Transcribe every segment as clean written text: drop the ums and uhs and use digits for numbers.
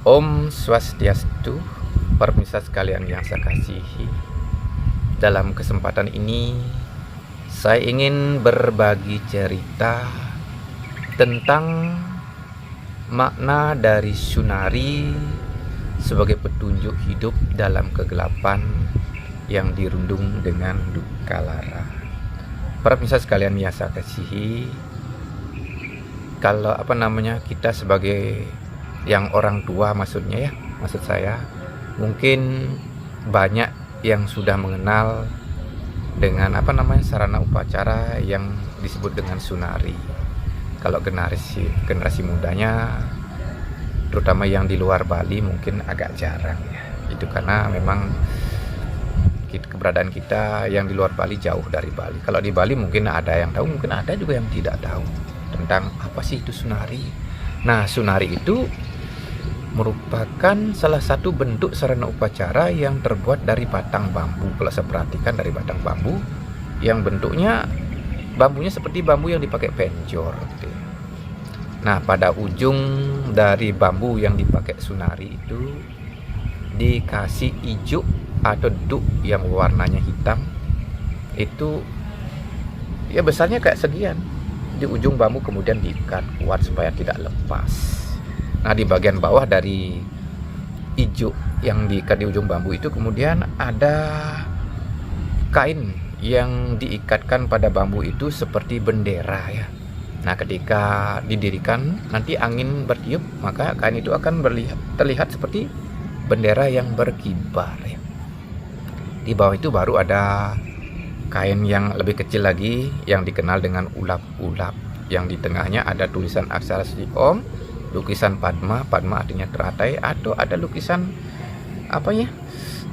Om Swastiastu, pemirsa sekalian yang saya kasihi. Dalam kesempatan ini, saya ingin berbagi cerita tentang makna dari Sunari sebagai petunjuk hidup dalam kegelapan yang dirundung dengan duka lara. Para pemirsa sekalian yang saya kasihi, kalau kita sebagai yang orang tua maksud saya mungkin banyak yang sudah mengenal dengan sarana upacara yang disebut dengan Sunari. Kalau generasi mudanya, terutama yang di luar Bali, mungkin agak jarang ya. Itu karena memang keberadaan kita yang di luar Bali jauh dari Bali. Kalau di Bali mungkin ada yang tahu, mungkin ada juga yang tidak tahu tentang apa sih itu Sunari. Nah, Sunari itu merupakan salah satu bentuk sarana upacara yang terbuat dari batang bambu. Kalau saya perhatikan, dari batang bambu yang bentuknya bambunya seperti bambu yang dipakai penjor gitu. Nah, pada ujung dari bambu yang dipakai Sunari itu dikasih ijuk atau duk yang warnanya hitam. Itu ya besarnya kayak segian. Di ujung bambu kemudian diikat kuat supaya tidak lepas. Nah, di bagian bawah dari ijuk yang diikat di ujung bambu itu kemudian ada kain yang diikatkan pada bambu itu seperti bendera ya. Nah, ketika didirikan nanti angin bertiup, maka kain itu akan terlihat seperti bendera yang berkibar ya. Di bawah itu baru ada kain yang lebih kecil lagi yang dikenal dengan ulap-ulap, yang di tengahnya ada tulisan aksara suci Om, lukisan Padma artinya teratai, atau ada lukisan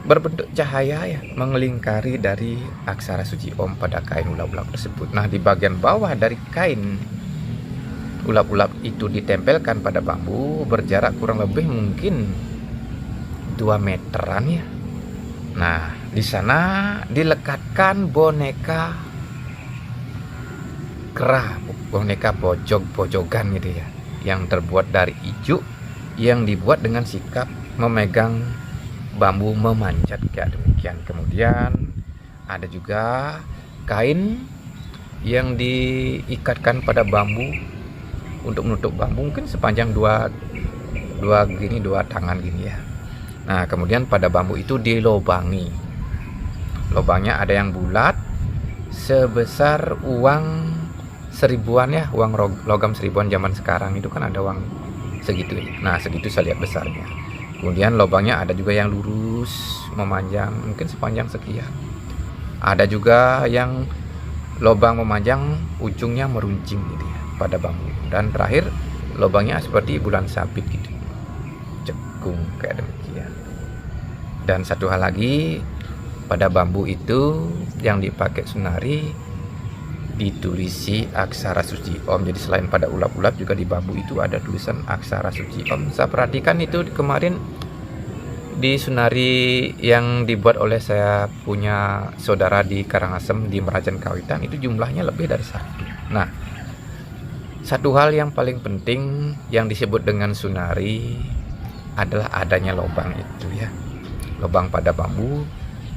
berbentuk cahaya ya, mengelingkari dari aksara suci Om pada kain ulap-ulap tersebut. Nah, di bagian bawah dari kain ulap-ulap itu ditempelkan pada bambu berjarak kurang lebih mungkin 2 meteran ya. Nah, di sana dilekatkan boneka kera, boneka bojog-bojogan gitu ya, yang terbuat dari ijuk yang dibuat dengan sikap memegang bambu memanjat kayak demikian. Kemudian ada juga kain yang diikatkan pada bambu untuk menutup bambu, mungkin sepanjang dua tangan gini ya. Nah, kemudian pada bambu itu dilobangi. Lubangnya ada yang bulat sebesar uang seribuan ya, uang logam seribuan zaman sekarang itu kan ada uang segitu ya. Nah, segitu saya lihat besarnya. Kemudian lubangnya ada juga yang lurus memanjang mungkin sepanjang sekian. Ada juga yang lubang memanjang ujungnya meruncing gitu ya pada bambu. Dan terakhir lubangnya seperti bulan sabit gitu, cekung kayak demikian. Dan satu hal lagi, pada bambu itu yang dipakai Sunari ditulisi aksara suci Om. Jadi selain pada ulap-ulap juga di bambu itu ada tulisan aksara suci Om. Saya perhatikan itu kemarin di Sunari yang dibuat oleh saya punya saudara di Karangasem di Merajan Kawitan, itu jumlahnya lebih dari 1. Nah, satu hal yang paling penting yang disebut dengan Sunari adalah adanya lubang itu ya. Lubang pada bambu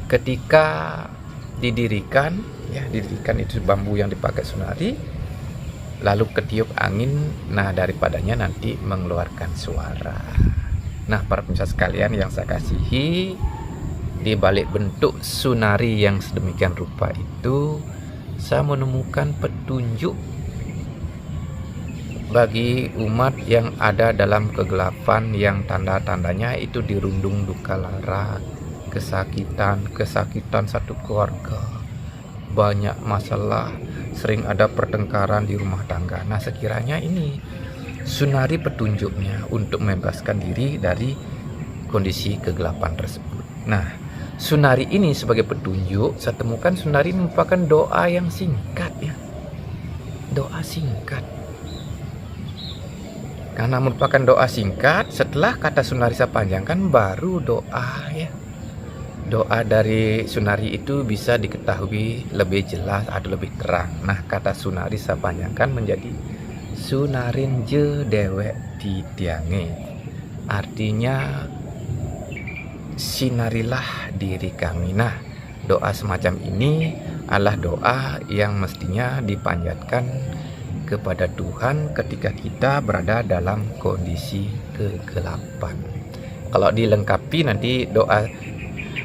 ketika didirikan itu bambu yang dipakai Sunari, lalu ketiup angin, nah daripadanya nanti mengeluarkan suara. Nah, para pemirsa sekalian yang saya kasihi, di balik bentuk Sunari yang sedemikian rupa itu saya menemukan petunjuk bagi umat yang ada dalam kegelapan, yang tanda-tandanya itu dirundung duka lara, kesakitan satu keluarga, banyak masalah, sering ada pertengkaran di rumah tangga. Nah, sekiranya ini Sunari petunjuknya untuk membebaskan diri dari kondisi kegelapan tersebut. Nah, Sunari ini sebagai petunjuk, saya temukan Sunari merupakan doa yang singkat ya. Doa singkat. Karena merupakan doa singkat, setelah kata Sunari saya panjangkan baru doa ya. Doa dari Sunari itu bisa diketahui lebih jelas atau lebih terang. Nah, kata Sunari saya panjangkan menjadi Sunarin je dewek di tiange. artinya sinarilah diri kami. Nah, doa semacam ini adalah doa yang mestinya dipanjatkan kepada Tuhan ketika kita berada dalam kondisi kegelapan. Kalau dilengkapi nanti doa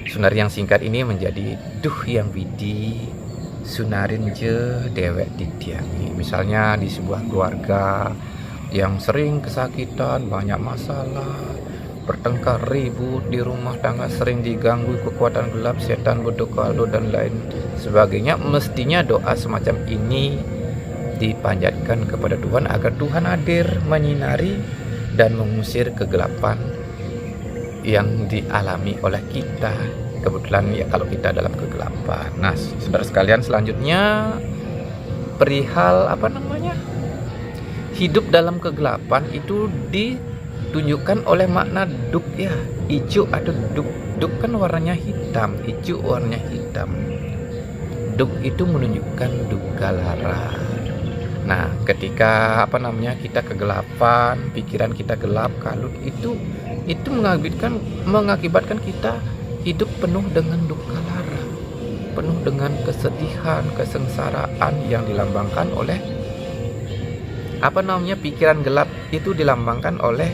sunari yang singkat ini menjadi duh yang widi sunarin je dewek ditiangi. Misalnya di sebuah keluarga yang sering kesakitan, banyak masalah, bertengkar, ribut di rumah tangga, sering diganggu kekuatan gelap, setan, bedokalo dan lain sebagainya, mestinya doa semacam ini dipanjatkan kepada Tuhan agar Tuhan hadir menyinari dan mengusir kegelapan yang dialami oleh kita. Kebetulan ya kalau kita dalam kegelapan. Nah, saudara sekalian, selanjutnya perihal hidup dalam kegelapan itu ditunjukkan oleh makna duk ya, hijau atau duk. Duk kan warnanya hitam, hijau warnanya hitam. Duk itu menunjukkan duka lara. Nah, ketika kita kegelapan, pikiran kita gelap, kalut, itu mengakibatkan kita hidup penuh dengan duka lara, penuh dengan kesedihan, kesengsaraan yang dilambangkan oleh pikiran gelap itu dilambangkan oleh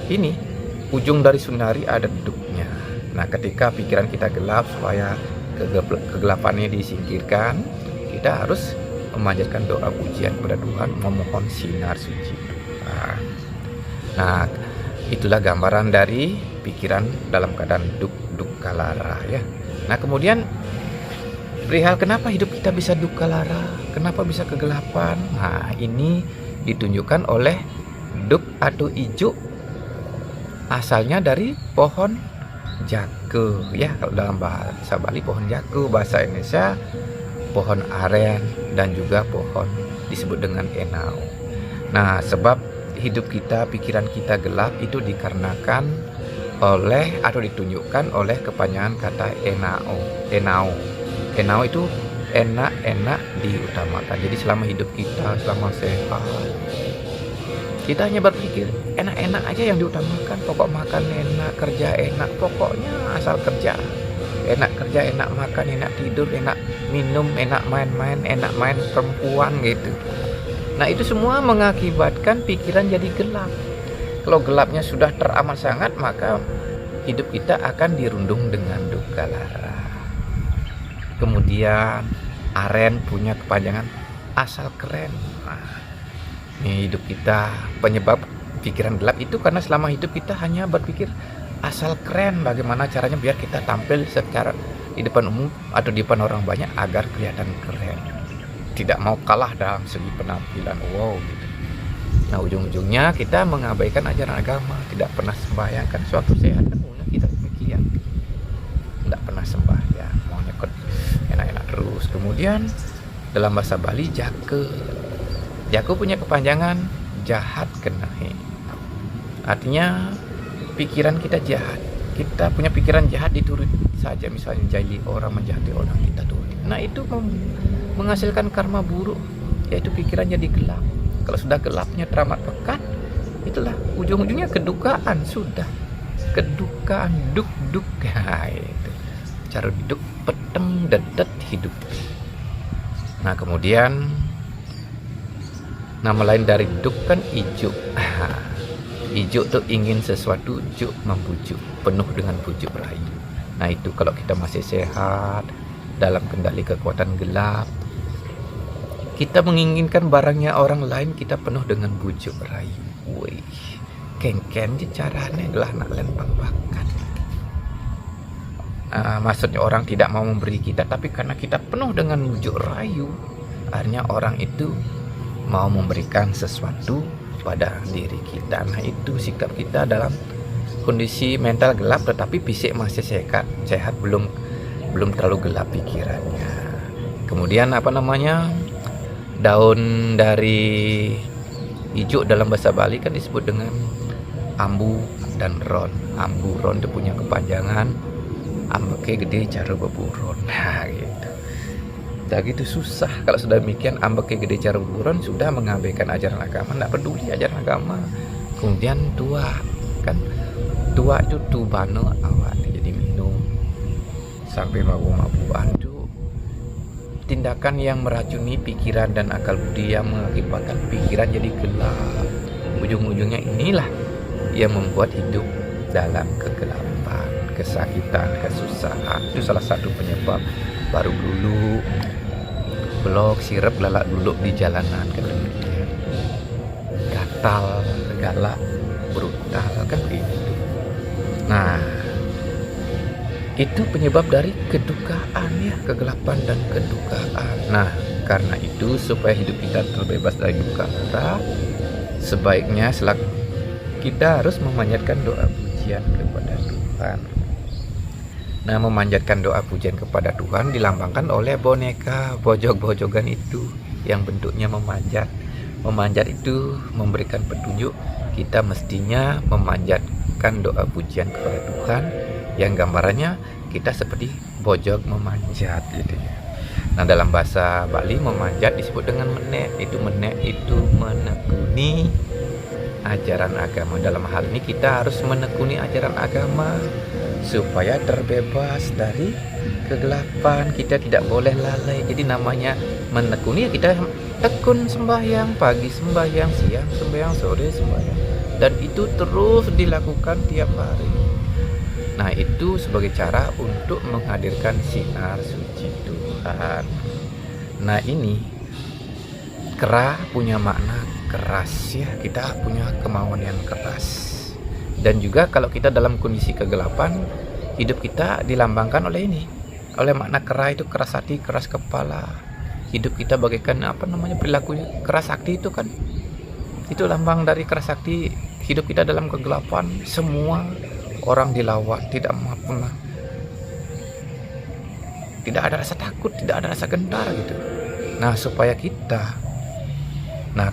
ini, ujung dari sunari ada duknya. Nah, ketika pikiran kita gelap, supaya kegelapannya disingkirkan, kita harus memanjatkan doa pujian kepada Tuhan, memohon sinar suci Tuhan. Nah, itulah gambaran dari pikiran dalam keadaan duka lara ya. Nah, kemudian perihal kenapa hidup kita bisa duka lara, kenapa bisa kegelapan. Nah, ini ditunjukkan oleh duk atau ijuk, asalnya dari pohon jake ya. Kalau dalam bahasa Bali pohon jake, bahasa Indonesia pohon aren, dan juga pohon disebut dengan enau. Nah, sebab hidup kita, pikiran kita gelap itu dikarenakan oleh atau ditunjukkan oleh kepanjangan kata enau. Enau itu enak-enak diutamakan. Jadi selama hidup kita, selama sehat, kita hanya berpikir enak-enak aja yang diutamakan. Pokok makan enak, kerja enak, pokoknya asal kerja. Enak kerja, enak makan, enak tidur, enak minum, enak main-main, enak main perempuan gitu. Nah, itu semua mengakibatkan pikiran jadi gelap. Kalau gelapnya sudah teramat sangat, maka hidup kita akan dirundung dengan duka lara. Kemudian aren punya kepanjangan asal keren. Nah, ini hidup kita, penyebab pikiran gelap itu karena selama hidup kita hanya berpikir asal keren, bagaimana caranya biar kita tampil secara di depan umum atau di depan orang banyak agar kelihatan keren, tidak mau kalah dalam segi penampilan gitu. Nah, ujung-ujungnya kita mengabaikan ajaran agama, tidak pernah sembahyang. Kan suatu sehat kan kita demikian, tidak pernah sembahyang, maunya enak-enak terus. Kemudian dalam bahasa Bali jake punya kepanjangan jahat kenahe, artinya pikiran kita jahat, kita punya pikiran jahat diturut saja, misalnya jahili orang, menjahati orang, kita turut. Nah, itu menghasilkan karma buruk, yaitu pikiran jadi gelap. Kalau sudah gelapnya teramat pekat, itulah ujung-ujungnya kedukaan, sudah kedukaan, duk itu cara duk peteng dedet hidup. Nah, kemudian nama lain dari duk kan ijuk. Ijuk tuh ingin sesuatu, juk membujuk, penuh dengan bujuk rayu. Nah, itu kalau kita masih sehat, dalam kendali kekuatan gelap, kita menginginkan barangnya orang lain, kita penuh dengan bujuk rayu. Wih, ken caranya adalah nak lempang bakat. Maksudnya orang tidak mau memberi kita, tapi karena kita penuh dengan bujuk rayu, akhirnya orang itu mau memberikan sesuatu pada diri kita. Nah, itu sikap kita dalam kondisi mental gelap tetapi fisik masih sehat, belum terlalu gelap pikirannya. Kemudian daun dari ijuk dalam bahasa Bali kan disebut dengan ambu dan ron. Ambu ron itu punya kepanjangan ambeke gede cara beburon. Nah, gitu. Udah gitu susah. Kalau sudah demikian ambek gede cara buron, sudah mengabaikan ajaran agama, tidak peduli ajaran agama. Kemudian tua kan. Tua itu tubano awak, jadi minum sampai mabuk-mabukan itu tindakan yang meracuni pikiran dan akal budi, yang mengakibatkan pikiran jadi gelap. Ujung-ujungnya inilah yang membuat hidup dalam kegelapan, kesakitan, kesusahan. Itu salah satu penyebab. Baru dulu blok sirap lalak duduk di jalanan kan demikian, gatal, galak, brutal kan begitu. Nah, itu penyebab dari kedukaan ya, kegelapan dan kedukaan. Nah, karena itu supaya hidup kita terbebas dari duka lara, sebaiknya kita harus memanjatkan doa pujian kepada Tuhan. Nah, memanjatkan doa pujian kepada Tuhan dilambangkan oleh boneka bojog-bojogan itu yang bentuknya memanjat. Memanjat itu memberikan petunjuk kita mestinya memanjatkan doa pujian kepada Tuhan, yang gambarannya kita seperti bojog memanjat gitu ya. Nah, dalam bahasa Bali memanjat disebut dengan menek. Menek itu menekuni ajaran agama. Dalam hal ini kita harus menekuni ajaran agama supaya terbebas dari kegelapan. Kita tidak boleh lalai. Jadi namanya menekuni ya, kita tekun sembahyang, pagi sembahyang, siang sembahyang, sore sembahyang, dan itu terus dilakukan tiap hari. Nah, itu sebagai cara untuk menghadirkan sinar suci Tuhan. Nah, ini kera punya makna keras ya, kita punya kemauan yang keras. Dan juga kalau kita dalam kondisi kegelapan, hidup kita dilambangkan oleh ini, oleh makna kera itu keras hati, keras kepala. Hidup kita bagaikan perilaku keras sakti itu kan, itu lambang dari keras sakti. Hidup kita dalam kegelapan, semua orang dilawan, tidak ada rasa takut, tidak ada rasa gentar gitu. Nah, supaya kita,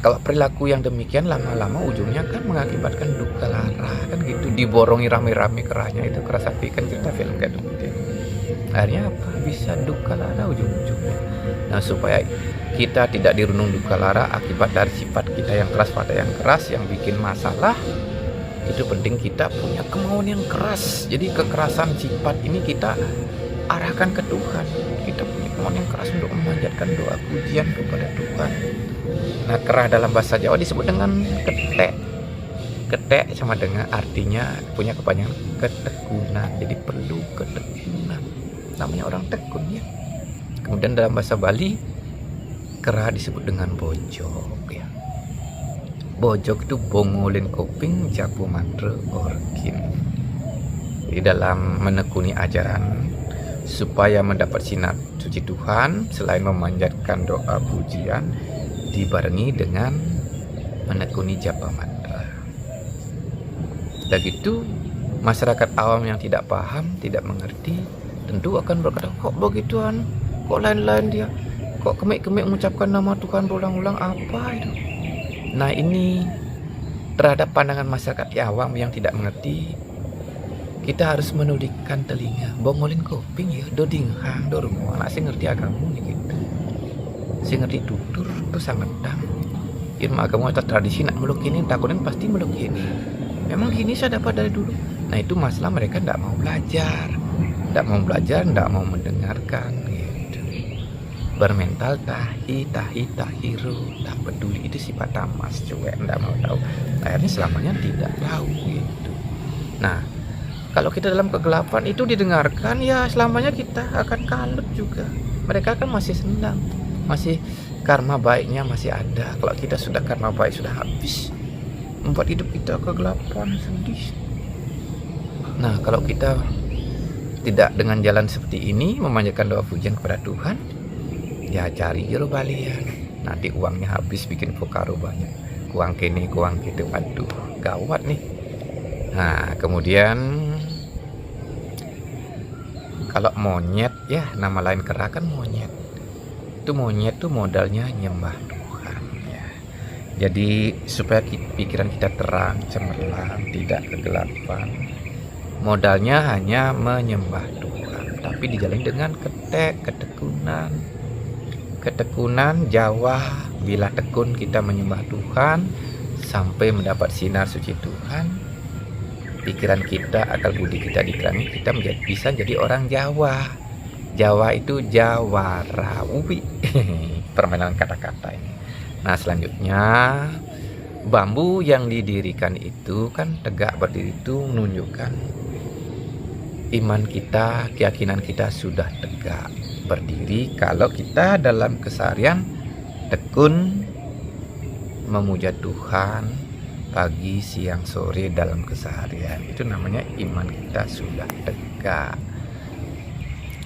kalau perilaku yang demikian lama-lama ujungnya kan mengakibatkan duka lara kan gitu, diborongi rame-rame kerahnya itu keras hati kan, cerita film kayak gitu. Akhirnya apa? Bisa duka lara ujung-ujungnya. Nah, supaya kita tidak dirunung duka lara akibat dari sifat kita yang keras pada yang keras yang bikin masalah, itu penting kita punya kemauan yang keras. Jadi kekerasan sifat ini kita arahkan ke Tuhan. Kita punya kemauan yang keras untuk memanjatkan doa pujian kepada Tuhan. Nah, kerah dalam bahasa Jawa disebut dengan ketek. Ketek sama dengan artinya punya kepanjangan ketekunan. Jadi perlu ketekunan. Namanya orang tekun ya. Kemudian dalam bahasa Bali kerah disebut dengan bojog ya. Bojog itu bongolin koping jabu mantre orkin. Di dalam menekuni ajaran supaya mendapat sinar suci Tuhan, selain memanjatkan doa pujian, dibarengi dengan menekuni japa mantra. Dan gitu masyarakat awam yang tidak paham, tidak mengerti, tentu akan berkata, kok begituan, kok lain-lain dia, kok kemik-kemik mengucapkan nama Tuhan berulang-ulang, apa itu? Nah, ini terhadap pandangan masyarakat awam yang tidak mengerti, kita harus menulikkan telinga, bongolin koping ya, do dinghang, do rungu, anak saya ngerti agama nih gitu. Saya ngerti tutur, itu sangat dang. Ilmu agama atau tradisi nak meluk ini, takutin pasti meluk ini. Memang gini saya dapat dari dulu. Nah, itu masalah mereka tidak mau belajar, tidak mau mendengarkan gitu. Bermental tahiru, tak peduli, itu sifat tamas, cuek, tidak mau tahu. Akhirnya selamanya tidak tahu gitu. Nah, kalau kita dalam kegelapan itu didengarkan, ya selamanya kita akan kalut juga. Mereka kan masih senang, masih karma baiknya masih ada. Kalau kita sudah karma baik sudah habis, membuat hidup kita kegelapan, sedih. Nah, kalau kita tidak dengan jalan seperti ini, memanjatkan doa pujian kepada Tuhan, ya cari jero balian. Nanti uangnya habis, bikin fokaro banyak. Kuang kene, kuang gitu, aduh, gawat nih. Nah, kemudian kalau monyet ya, nama lain kera kan monyet. Itu monyet tuh modalnya nyembah Tuhan ya. Jadi supaya pikiran kita terang, cemerlang, tidak kegelapan, modalnya hanya menyembah Tuhan, tapi dijalani dengan ketekunan Jawa. Bila tekun kita menyembah Tuhan sampai mendapat sinar suci Tuhan, pikiran kita, akal budi kita diterangi, kita bisa jadi orang Jawa. Jawa itu jawara, ubi. Permainan kata-kata ini. Nah, selanjutnya bambu yang didirikan itu kan tegak berdiri itu menunjukkan iman kita, keyakinan kita sudah tegak berdiri kalau kita dalam keseharian tekun memuja Tuhan pagi, siang, sore dalam keseharian. Itu namanya iman kita sudah tegak.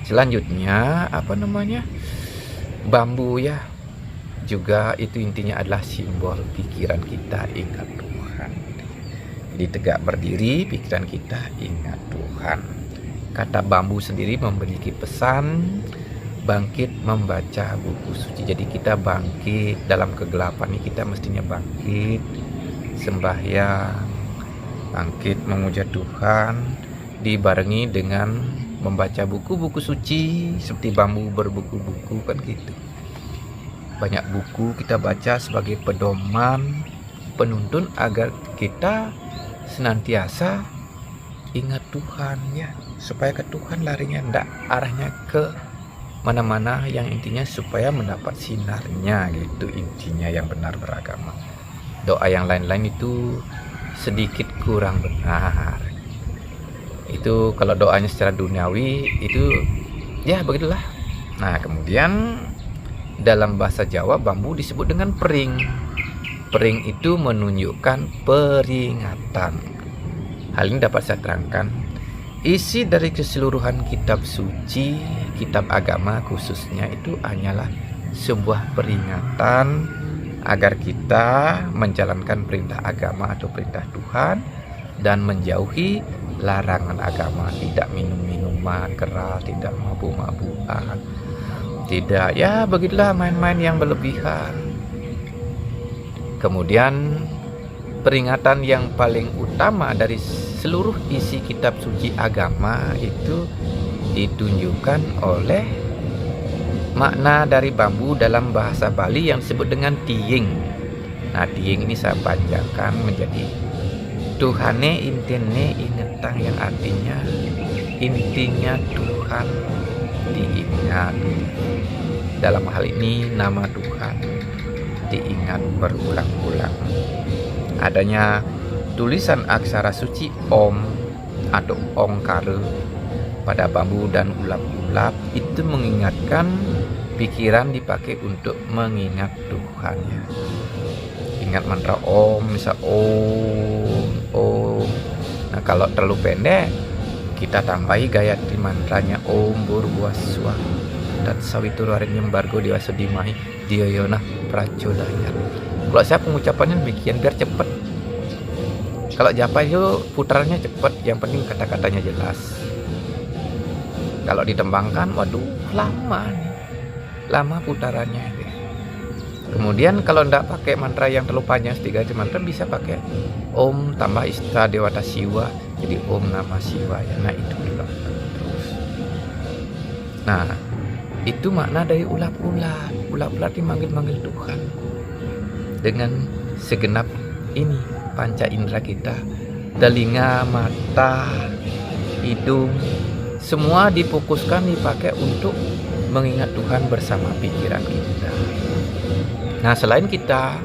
Selanjutnya bambu ya, juga itu intinya adalah simbol pikiran kita ingat Tuhan. Jadi tegak berdiri, pikiran kita ingat Tuhan. Kata bambu sendiri memiliki pesan bangkit membaca buku suci. Jadi kita bangkit dalam kegelapan ini, kita mestinya bangkit sembahyang, bangkit memuja Tuhan, dibarengi dengan membaca buku-buku suci seperti bambu berbuku-buku kan gitu. Banyak buku kita baca sebagai pedoman, penuntun agar kita senantiasa ingat Tuhan ya, supaya ke Tuhan larinya, ndak arahnya ke mana-mana, yang intinya supaya mendapat sinarnya gitu, intinya yang benar beragama. Doa yang lain-lain itu sedikit kurang benar. Itu kalau doanya secara duniawi itu ya begitulah. Nah, kemudian dalam bahasa Jawa bambu disebut dengan pering. Pering itu menunjukkan peringatan. Hal ini dapat saya terangkan. Isi dari keseluruhan kitab suci, kitab agama khususnya itu hanyalah sebuah peringatan agar kita menjalankan perintah agama atau perintah Tuhan dan menjauhi larangan agama. Tidak minum minuman keras, tidak mabuk-mabukan, tidak ya begitulah main-main yang berlebihan. Kemudian peringatan yang paling utama dari seluruh isi kitab suci agama itu ditunjukkan oleh makna dari bambu dalam bahasa Bali yang disebut dengan tiying. Nah, tiying ini saya panjangkan menjadi Tuhane intine ingetang, yang artinya intinya Tuhan diingat. Dalam hal ini nama Tuhan diingat berulang-ulang. Adanya tulisan aksara suci Om atau Ongkara pada bambu dan ulap-ulap itu mengingatkan pikiran dipakai untuk mengingat Tuhan ya. Ingat mantra Om, misal Om. Nah, kalau terlalu pendek kita tambahi gayatri mantranya Om Burbuaswa dat Sawituruarenyem Bargo Diwasa Dimahi Dioyona Prachodaya. Kalau saya pengucapannya demikian biar cepat. Kalau japa itu putarannya cepat, yang penting kata-katanya jelas. Kalau ditembangkan, waduh lama putarannya. Kemudian kalau tidak pakai mantra yang terlalu panjang, 3 mantra, bisa pakai Om tambah Ista Dewata Siwa, jadi Om Nama Siwa ya. Nah, itu dilengkapi terus. Nah, itu makna dari ulap-ulap. Ulap-ulap dimanggil-manggil Tuhan dengan segenap ini panca indera kita, telinga, mata, hidung, semua difokuskan, dipakai untuk mengingat Tuhan bersama pikiran kita. Nah, selain kita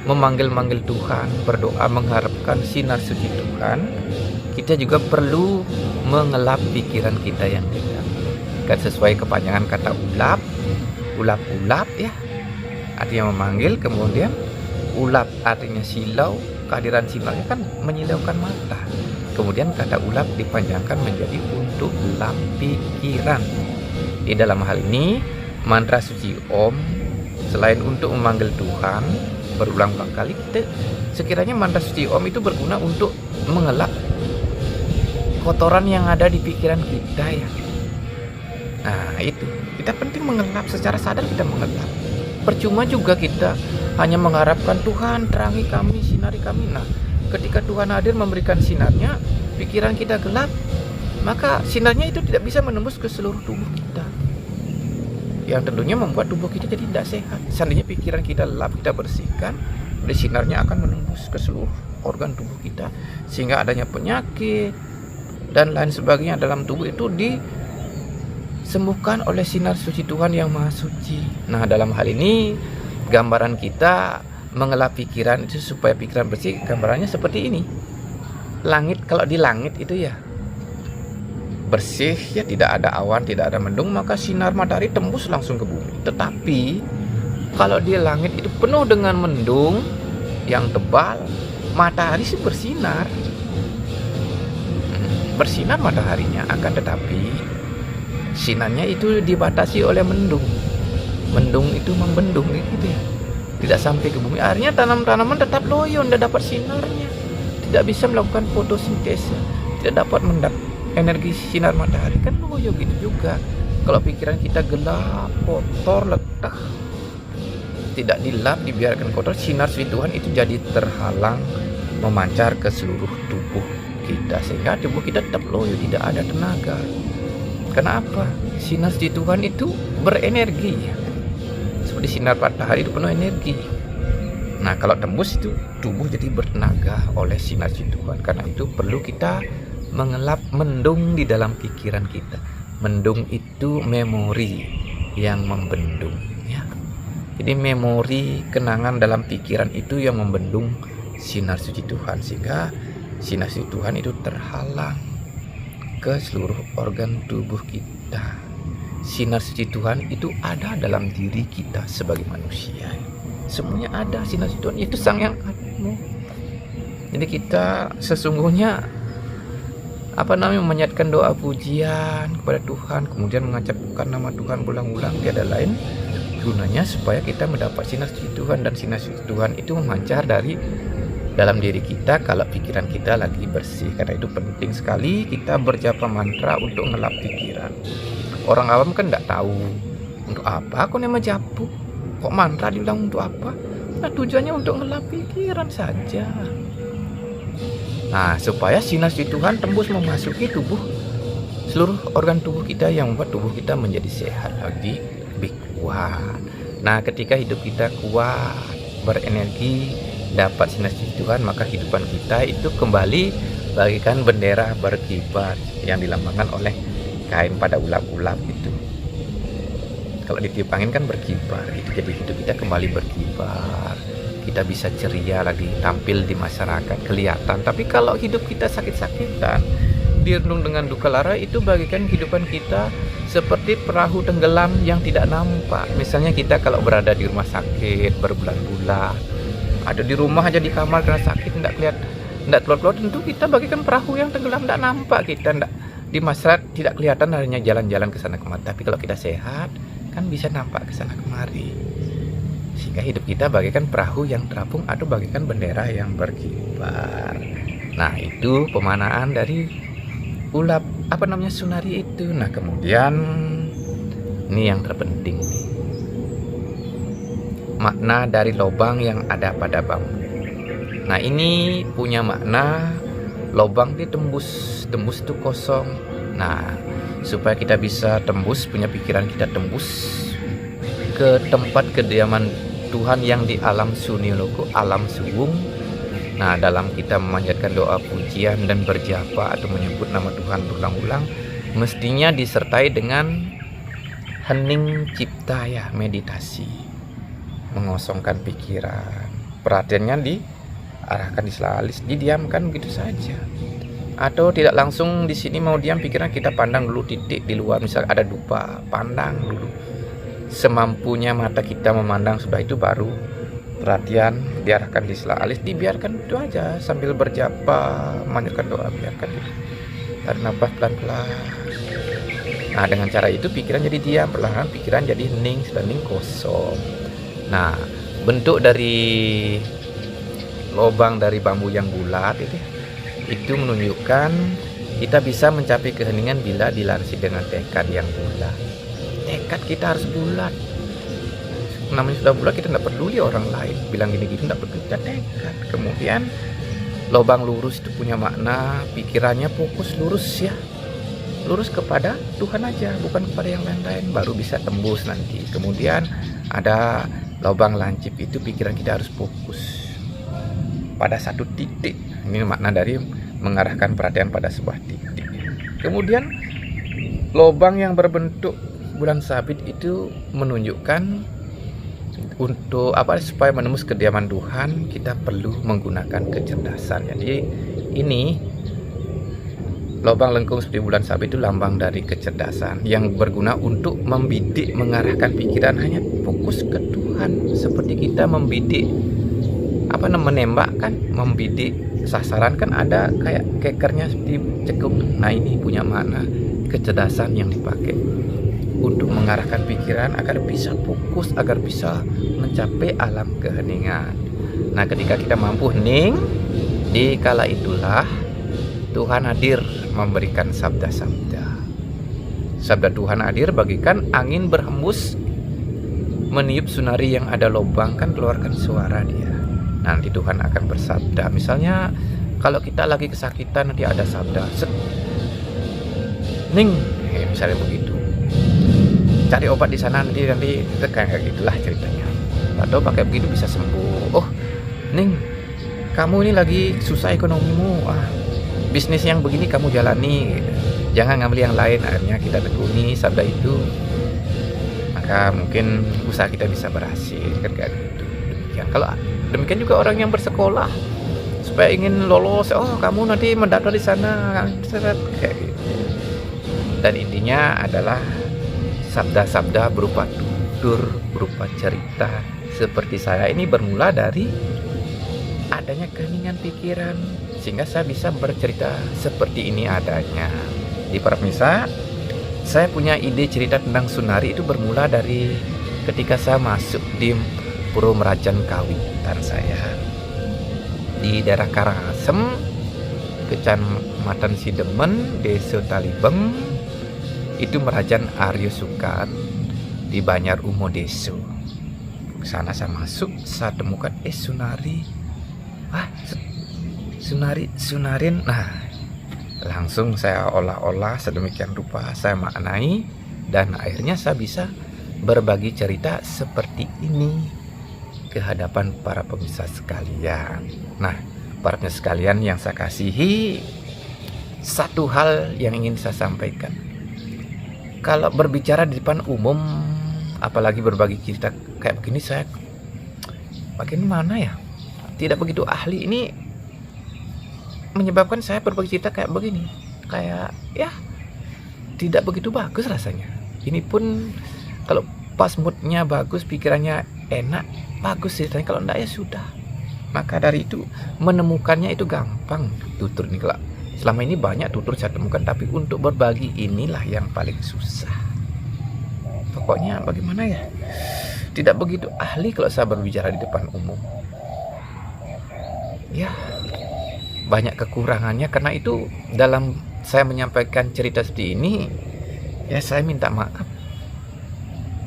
memanggil-manggil Tuhan, berdoa mengharapkan sinar suci Tuhan, kita juga perlu mengelap pikiran kita yang gelap. Kan sesuai kepanjangan kata ulap, ulap-ulap ya, artinya memanggil, kemudian ulap artinya silau, kehadiran silaunya kan menyilaukan mata. Kemudian kata ulap dipanjangkan menjadi untuk lap pikiran. Di dalam hal ini mantra suci Om selain untuk memanggil Tuhan berulang-ulang kali, kita sekiranya mantra suci Om itu berguna untuk mengelap kotoran yang ada di pikiran kita ya. Nah, itu kita penting mengelap secara sadar, kita mengelap. Percuma juga kita hanya mengharapkan Tuhan terangi kami, sinari kami. Nah, ketika Tuhan hadir memberikan sinarnya, pikiran kita gelap, maka sinarnya itu tidak bisa menembus ke seluruh tubuh kita, yang tentunya membuat tubuh kita jadi tidak sehat. Seandainya pikiran kita gelap, kita bersihkan, dari sinarnya akan menembus ke seluruh organ tubuh kita, sehingga adanya penyakit dan lain sebagainya dalam tubuh itu disembuhkan oleh sinar suci Tuhan yang Maha Suci. Nah, dalam hal ini gambaran kita mengelap pikiran itu supaya pikiran bersih, gambarannya seperti ini. Langit, kalau di langit itu ya bersih, ya tidak ada awan, tidak ada mendung, maka sinar matahari tembus langsung ke bumi. Tetapi kalau di langit itu penuh dengan mendung yang tebal, matahari sih bersinar, bersinar mataharinya, akan tetapi sinarnya itu dibatasi oleh mendung. Mendung itu membendung gitu ya, tidak sampai ke bumi. Akhirnya tanaman-tanaman tetap loyo, tidak dapat sinarnya, tidak bisa melakukan fotosintesa, tidak dapat mendapat energi sinar matahari. Kan loyo gitu juga kalau pikiran kita gelap, kotor, letah, tidak dilap, dibiarkan kotor, sinar suci Tuhan itu jadi terhalang memancar ke seluruh tubuh kita, sehingga tubuh kita tetap loyo, tidak ada tenaga. Kenapa? Sinar suci Tuhan itu berenergi, seperti sinar matahari itu penuh energi. Nah, kalau tembus itu tubuh jadi bertenaga oleh sinar suci Tuhan. Karena itu perlu kita mengelap mendung di dalam pikiran kita. Mendung itu memori yang membendung ya. Jadi memori kenangan dalam pikiran itu yang membendung sinar suci Tuhan, sehingga sinar suci Tuhan itu terhalang ke seluruh organ tubuh kita. Sinar suci Tuhan itu ada dalam diri kita sebagai manusia. Semuanya ada sinar suci Tuhan, itu Sang Yang Agung. Jadi kita sesungguhnya memanjatkan doa pujian kepada Tuhan, kemudian mengucapkan nama Tuhan ulang-ulang, tiada lain gunanya supaya kita mendapat sinar suci Tuhan. Dan sinar suci Tuhan itu memancar dari dalam diri kita kalau pikiran kita lagi bersih. Karena itu penting sekali kita berjapa mantra untuk ngelap pikiran. Orang awam kan tidak tahu untuk apa aku nama japu, kok mantra diulang untuk apa. Nah, tujuannya untuk ngelap pikiran saja. Nah, supaya sinar suci Tuhan tembus memasuki tubuh, seluruh organ tubuh kita, yang membuat tubuh kita menjadi sehat lagi, lebih kuat. Nah, ketika hidup kita kuat, berenergi, dapat sinar suci Tuhan, maka kehidupan kita itu kembali bagaikan bendera berkibar yang dilambangkan oleh kain pada ulap-ulap itu. Kalau ditiup angin kan berkibar, itu jadi hidup kita kembali berkibar. Kita bisa ceria lagi, tampil di masyarakat, kelihatan. Tapi kalau hidup kita sakit-sakitan, dirundung dengan duka lara, itu bagikan kehidupan kita seperti perahu tenggelam yang tidak nampak. Misalnya kita kalau berada di rumah sakit berbulan-bulan, ada di rumah aja di kamar karena sakit, tidak kelihatan, tidak keluar-keluar, tentu kita bagikan perahu yang tenggelam, tidak nampak kita, tidak di masyarakat, tidak kelihatan, hanya jalan-jalan ke sana kemari. Tapi kalau kita sehat, kan bisa nampak ke sana kemari. Sehingga hidup kita bagaikan perahu yang terapung atau bagaikan bendera yang berkibar. Nah, itu pemanaan dari ulap sunari itu. Nah, kemudian ini yang terpenting nih, makna dari lubang yang ada pada bambu. Nah, ini punya makna lubang ditembus, tembus itu kosong. Nah, supaya kita bisa tembus, punya pikiran kita tembus ke tempat kediaman Tuhan yang di alam Suniologo, alam suwung. Nah, dalam kita memanjatkan doa pujian dan berjapa atau menyebut nama Tuhan berulang-ulang, mestinya disertai dengan hening cipta ya, meditasi, mengosongkan pikiran, perhatiannya diarahkan di selalis, didiamkan begitu saja. Atau tidak langsung di sini mau diam, pikiran kita pandang dulu titik di luar, misal ada dupa, pandang dulu semampunya mata kita memandang, sudah itu baru perhatian diarahkan di sela alis, dibiarkan itu aja sambil berjapa memanjatkan doa, biarkan gitu. Tarik nafas pelan-pelan. Nah, dengan cara itu pikiran jadi diam, perlahan pikiran jadi hening, hening, kosong. Nah, bentuk dari lubang dari bambu yang bulat itu menunjukkan kita bisa mencapai keheningan bila dilandasi dengan tekad yang bulat. Tekad kita harus bulat. Namanya sudah bulat, kita tidak peduli orang lain bilang gini-gini, tidak peduli, kita tekad. Kemudian lubang lurus itu punya makna pikirannya fokus lurus ya, lurus kepada Tuhan aja, bukan kepada yang lain-lain, baru bisa tembus nanti. Kemudian ada lubang lancip, itu pikiran kita harus fokus pada satu titik. Ini makna dari mengarahkan perhatian pada sebuah titik. Kemudian lubang yang berbentuk bulan sabit itu menunjukkan untuk apa, supaya menembus kediaman Tuhan kita perlu menggunakan kecerdasan. Jadi ini lubang lengkung seperti bulan sabit itu lambang dari kecerdasan yang berguna untuk membidik, mengarahkan pikiran hanya fokus ke Tuhan, seperti kita membidik menembak kan, membidik sasaran kan ada kayak kekernya seperti cekuk. Nah ini punya makna kecerdasan yang dipakai untuk mengarahkan pikiran agar bisa fokus, agar bisa mencapai alam keheningan. Nah ketika kita mampu hening, di kala itulah Tuhan hadir memberikan sabda-sabda. Sabda Tuhan hadir bagikan angin berhembus meniup sunari yang ada lubang, kan keluarkan suara dia. Nanti Tuhan akan bersabda. Misalnya kalau kita lagi kesakitan, nanti ada sabda, set, ning, misalnya begitu. Cari obat di sana, nanti kayak gitulah ceritanya. Atau pakai begitu bisa sembuh. Oh, ning, kamu ini lagi susah ekonomimu. Bisnis yang begini kamu jalani. Gitu. Jangan ngambil yang lain. Akhirnya kita tekuni sabda itu, maka mungkin usaha kita bisa berhasil. Kan kayak gitu. Demikian. Kalau demikian juga orang yang bersekolah supaya ingin lolos, oh kamu nanti mendaftar di sana, kayak gitu. Dan intinya adalah sabda-sabda berupa tutur, berupa cerita. Seperti saya ini bermula dari adanya keheningan pikiran, sehingga saya bisa bercerita seperti ini adanya. Di para pemirsa, saya punya ide cerita tentang Sunari itu bermula dari ketika saya masuk di Puro Merajan Kawitan saya di daerah Karangasem, Kecamatan Sidemen, Desa Talibeng. Itu Merajan Aryo Sukat di Banjar Umo Deso. Sana saya masuk, saya temukan Sunari. Sunarin. Nah, langsung saya olah-olah sedemikian rupa, saya maknai, dan akhirnya saya bisa berbagi cerita seperti ini ke hadapan para pemirsa sekalian. Nah, para pemirsa sekalian yang saya kasihi, satu hal yang ingin saya sampaikan. Kalau berbicara di depan umum, apalagi berbagi cerita kayak begini, saya bagaimana ya? Tidak begitu ahli. Ini menyebabkan saya berbagi cerita kayak begini, kayak ya tidak begitu bagus rasanya. Ini pun kalau pas moodnya bagus, pikirannya enak, bagus ceritanya. Kalau enggak ya sudah. Maka dari itu menemukannya itu gampang. Tutur ini, kalau selama ini banyak tutur saya temukan, tapi untuk berbagi inilah yang paling susah. Pokoknya bagaimana ya, tidak begitu ahli kalau saya berbicara di depan umum. Ya, banyak kekurangannya. Karena itu dalam saya menyampaikan cerita seperti ini, ya saya minta maaf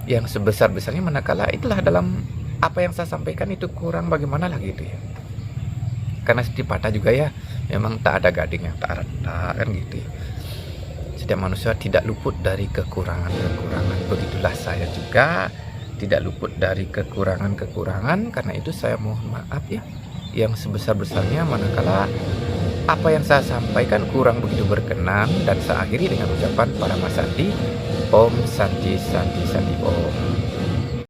yang sebesar-besarnya, manakala itulah dalam apa yang saya sampaikan itu kurang, bagaimana lah gitu ya. Karena seperti patah juga ya, memang tak ada gading yang tak rata kan gitu ya. Setiap manusia tidak luput dari kekurangan-kekurangan. Begitulah saya juga tidak luput dari kekurangan-kekurangan. Karena itu saya mohon maaf ya yang sebesar-besarnya manakala apa yang saya sampaikan kurang begitu berkenan. Dan saya akhiri dengan ucapan para Mas Sandi, Om Santi Santi Santi Om.